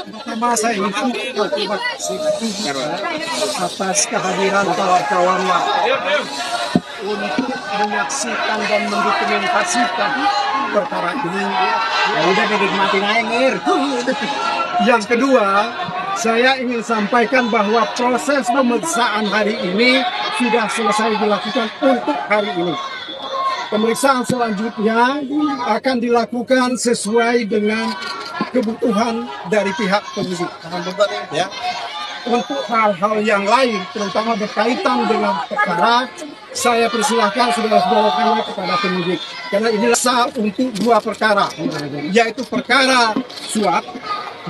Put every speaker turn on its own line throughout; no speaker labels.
Pertama saya ingin terima kasih atas kehadiran kawan-kawan untuk menyaksikan dan mendokumentasikan perkara ini.
Ya udah dinikmatin aja, Ngir.
Yang kedua, saya ingin sampaikan bahwa proses pemeriksaan hari ini sudah selesai dilakukan untuk hari ini. Pemeriksaan selanjutnya akan dilakukan sesuai dengan kebutuhan dari pihak penyidik. Ya. Untuk hal-hal yang lain, terutama berkaitan dengan perkara, saya persilahkan saudara-saudara kepada penyidik. Karena ini sah untuk dua perkara, yaitu perkara suap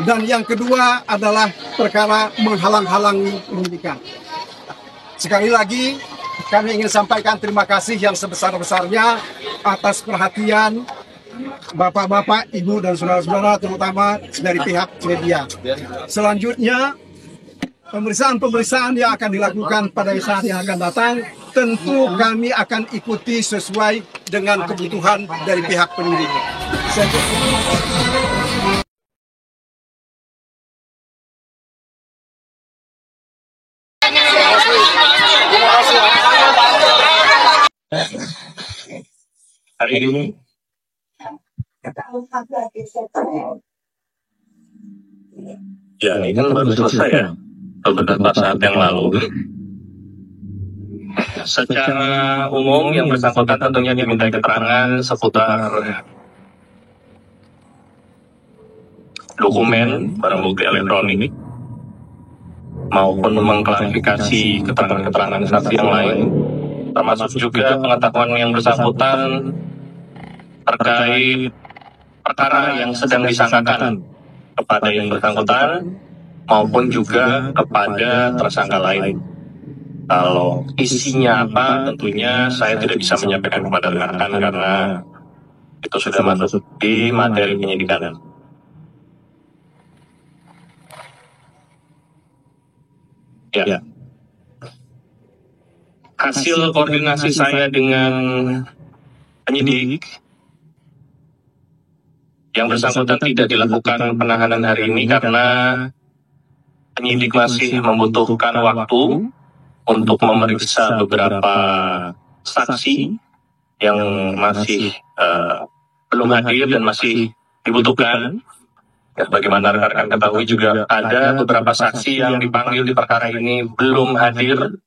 dan yang kedua adalah perkara menghalang-halangi penyidikan. Sekali lagi, kami ingin sampaikan terima kasih yang sebesar-besarnya atas perhatian Bapak-bapak, Ibu, dan saudara-saudara, terutama dari pihak media. Selanjutnya, pemeriksaan-pemeriksaan yang akan dilakukan pada saat yang akan datang, tentu kami akan ikuti sesuai dengan kebutuhan dari pihak penyidik.
Hari ini ya ini kan baru selesai ya beberapa saat yang lalu. Secara umum yang bersangkutan tentunya diminta keterangan seputar dokumen barang bukti elektronik maupun mengklarifikasi keterangan-keterangan saksi yang lain, termasuk juga pengetahuan yang bersangkutan terkait perkara yang sedang disangkakan kepada yang bersangkutan maupun juga kepada tersangka lain. Kalau isinya apa, tentunya saya tidak bisa menyampaikan kepada rekan karena itu sudah masuk di materi penyidikan. Ya. Hasil koordinasi saya dengan penyidik yang bersangkutan tidak dilakukan penahanan hari ini karena penyidik masih membutuhkan waktu untuk memeriksa beberapa saksi yang masih belum hadir dan masih dibutuhkan. Ya, bagaimana rekan-rekan ketahui juga ada beberapa saksi yang dipanggil di perkara ini belum hadir.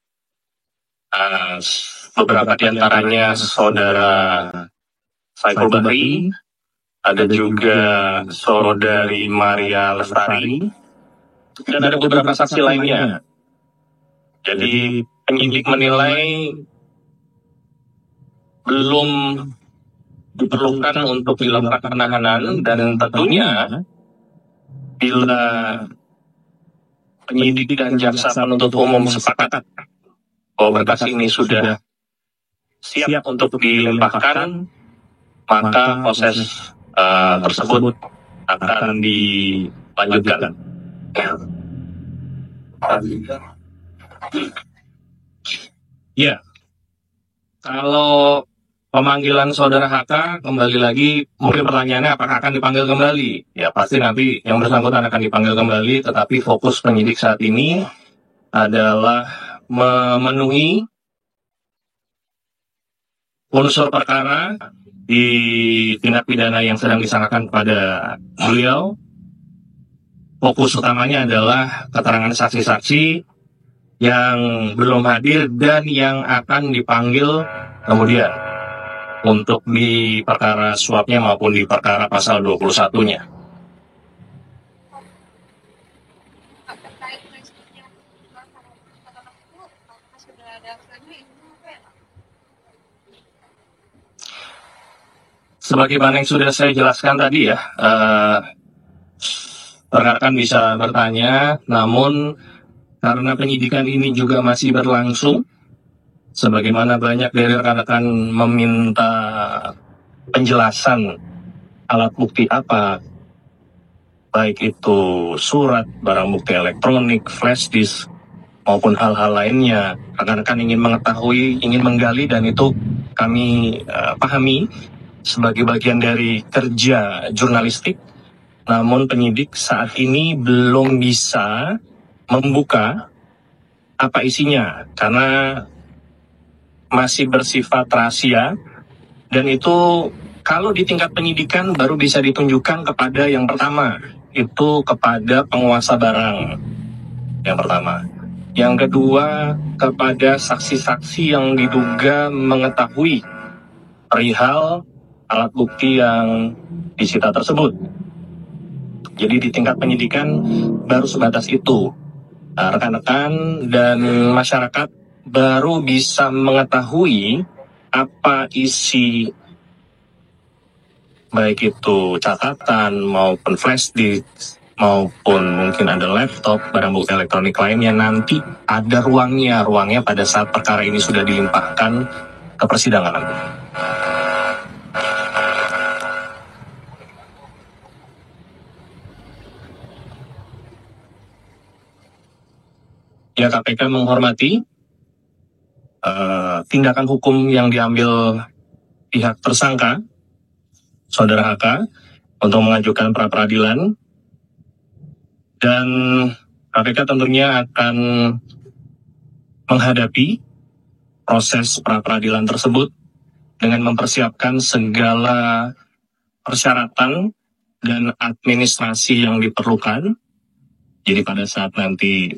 Beberapa diantaranya saudara Saiful Bahri, ada juga saudari Maria Lestari, dan ada beberapa saksi lainnya. Jadi penyidik menilai belum diperlukan untuk dilakukan penahanan dan tentunya bila penyidik dan jaksa penuntut umum sepakat bahwa berkas ini sudah siap untuk dilimpahkan, maka proses tersebut akan dilanjutkan. Ya, kalau pemanggilan saudara HK kembali lagi, mungkin pertanyaannya apakah akan dipanggil kembali? Ya pasti nanti yang bersangkutan akan dipanggil kembali, tetapi fokus penyidik saat ini adalah memenuhi unsur perkara di tindak pidana yang sedang disangkakan pada beliau. Fokus utamanya adalah keterangan saksi-saksi yang belum hadir dan yang akan dipanggil kemudian untuk di perkara suapnya maupun di perkara pasal 21-nya. Sebagaimana yang sudah saya jelaskan tadi ya, rekan bisa bertanya, namun karena penyidikan ini juga masih berlangsung, sebagaimana banyak dari rekan-rekan meminta penjelasan alat bukti apa, baik itu surat, barang bukti elektronik, flash disk, maupun hal-hal lainnya. Rekan-rekan ingin mengetahui, ingin menggali, dan itu kami pahami sebagai bagian dari kerja jurnalistik. namun penyidik saat ini belum bisa membuka apa isinya karena masih bersifat rahasia, dan itu kalau di tingkat penyidikan baru bisa ditunjukkan kepada yang pertama, itu kepada penguasa barang yang pertama. Yang kedua, kepada saksi-saksi yang diduga mengetahui perihal alat bukti yang disita tersebut. Jadi di tingkat penyidikan baru sebatas itu. Nah, rekan-rekan dan masyarakat baru bisa mengetahui apa isi, baik itu catatan maupun flash disk maupun mungkin ada laptop, barang bukti elektronik lainnya, nanti ada ruangnya pada saat perkara ini sudah dilimpahkan ke persidangan. Ya, KPK menghormati tindakan hukum yang diambil pihak tersangka, Saudara HK, untuk mengajukan pra-peradilan, dan KPK tentunya akan menghadapi proses pra-peradilan tersebut dengan mempersiapkan segala persyaratan dan administrasi yang diperlukan. Jadi pada saat nanti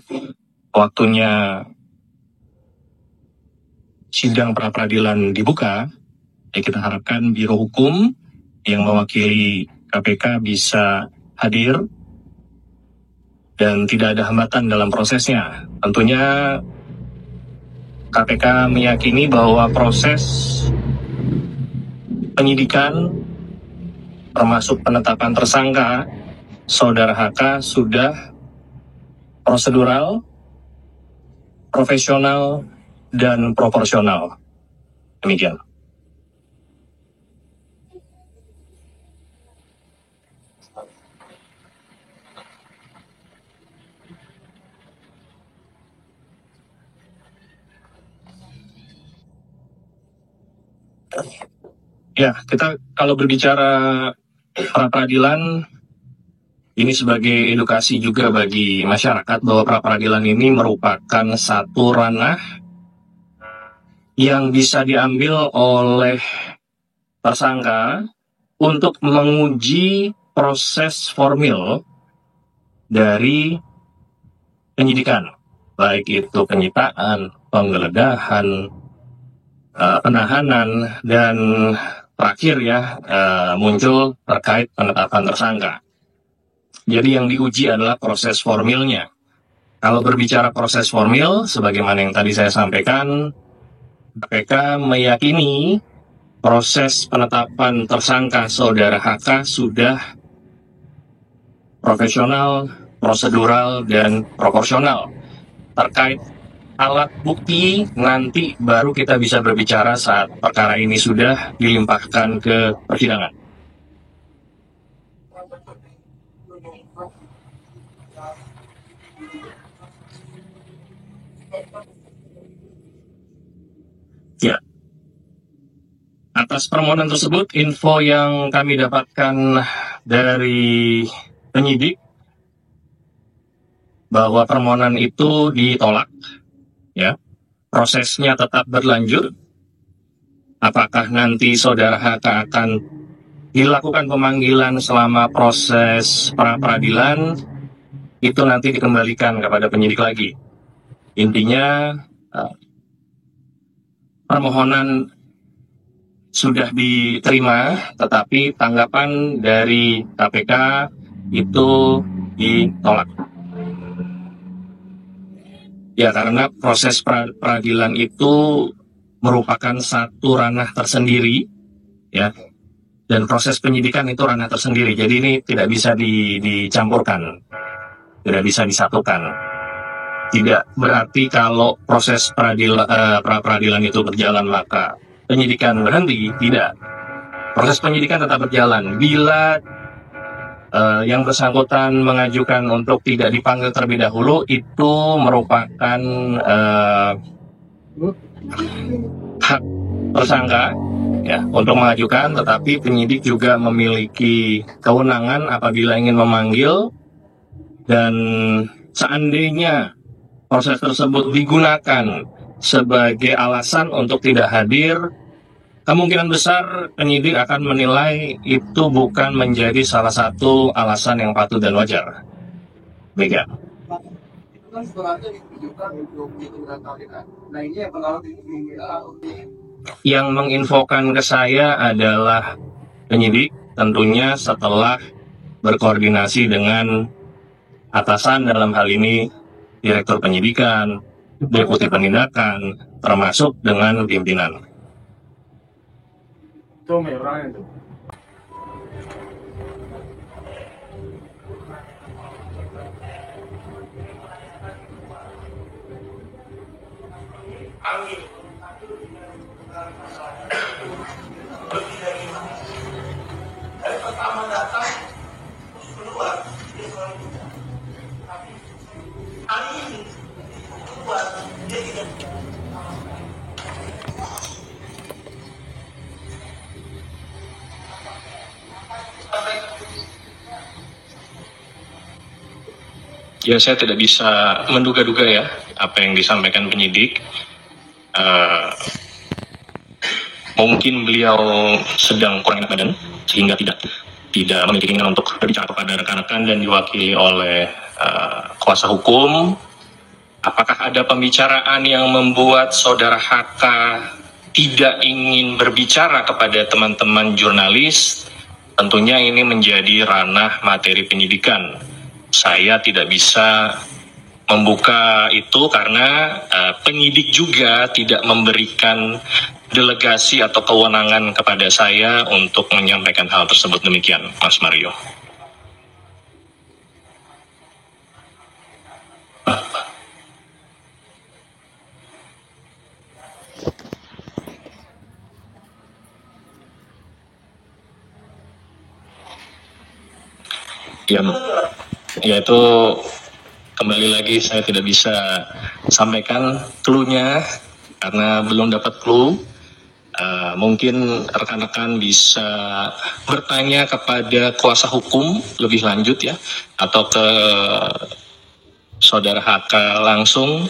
waktunya sidang pra-peradilan dibuka, ya kita harapkan Biro Hukum yang mewakili KPK bisa hadir dan tidak ada hambatan dalam prosesnya. Tentunya KPK meyakini bahwa proses penyidikan termasuk penetapan tersangka Saudara HK sudah prosedural, profesional, dan proporsional. Demikian. Ya, kita kalau berbicara pra-peradilan, ini sebagai edukasi juga bagi masyarakat bahwa pra-peradilan ini merupakan satu ranah yang bisa diambil oleh tersangka untuk menguji proses formil dari penyidikan, baik itu penyitaan, penggeledahan, penahanan, dan terakhir muncul terkait penetapan tersangka. Jadi yang diuji adalah proses formilnya. Kalau berbicara proses formil, sebagaimana yang tadi saya sampaikan, KPK meyakini proses penetapan tersangka Saudara HK sudah profesional, prosedural, dan proporsional. Terkait alat bukti, nanti baru kita bisa berbicara saat perkara ini sudah dilimpahkan ke persidangan. Ya, atas permohonan tersebut, info yang kami dapatkan dari penyidik bahwa permohonan itu ditolak. Ya, prosesnya tetap berlanjut. Apakah nanti Saudara HK akan dilakukan pemanggilan selama proses pra-peradilan, itu nanti dikembalikan kepada penyidik lagi. Intinya permohonan sudah diterima, tetapi tanggapan dari KPK itu ditolak. Ya, karena proses peradilan itu merupakan satu ranah tersendiri, ya, dan proses penyidikan itu ranah tersendiri. Jadi ini tidak bisa dicampurkan, tidak bisa disatukan. Tidak berarti kalau proses pra-peradilan itu berjalan maka penyidikan berhenti, tidak. Proses penyidikan tetap berjalan. Bila yang bersangkutan mengajukan untuk tidak dipanggil terlebih dahulu, itu merupakan hak tersangka ya untuk mengajukan, tetapi penyidik juga memiliki kewenangan apabila ingin memanggil, dan seandainya proses tersebut digunakan sebagai alasan untuk tidak hadir, kemungkinan besar penyidik akan menilai itu bukan menjadi salah satu alasan yang patut dan wajar. Demikian.
Itu kan suratnya ditujukan untuk hitungan tahunan. Nah ini yang pengalaman
Yang menginfokan ke saya adalah penyidik, tentunya setelah berkoordinasi dengan atasan, dalam hal ini Direktur Penyidikan, Deputi Penindakan, termasuk dengan pimpinan.
itu merah itu.
Ya, saya tidak bisa menduga-duga ya apa yang disampaikan penyidik. Mungkin beliau sedang kurang enak badan sehingga tidak memiliki keinginan untuk berbicara kepada rekan-rekan dan diwakili oleh kuasa hukum. Apakah ada pembicaraan yang membuat saudara HK tidak ingin berbicara kepada teman-teman jurnalis? Tentunya ini menjadi ranah materi penyidikan. Saya tidak bisa membuka itu karena penyidik juga tidak memberikan delegasi atau kewenangan kepada saya untuk menyampaikan hal tersebut. Demikian, Mas Mario. Ya itu kembali lagi saya tidak bisa sampaikan clue-nya karena belum dapat clue. Mungkin rekan-rekan bisa bertanya kepada kuasa hukum lebih lanjut ya, atau ke saudara HK langsung.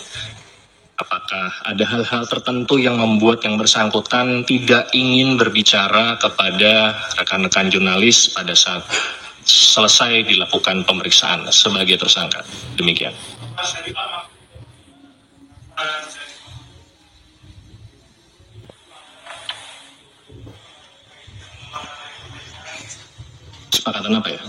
Apakah ada hal-hal tertentu yang membuat yang bersangkutan tidak ingin berbicara kepada rekan-rekan jurnalis pada saat selesai dilakukan pemeriksaan sebagai tersangka? Demikian. Kesepakatan apa ya?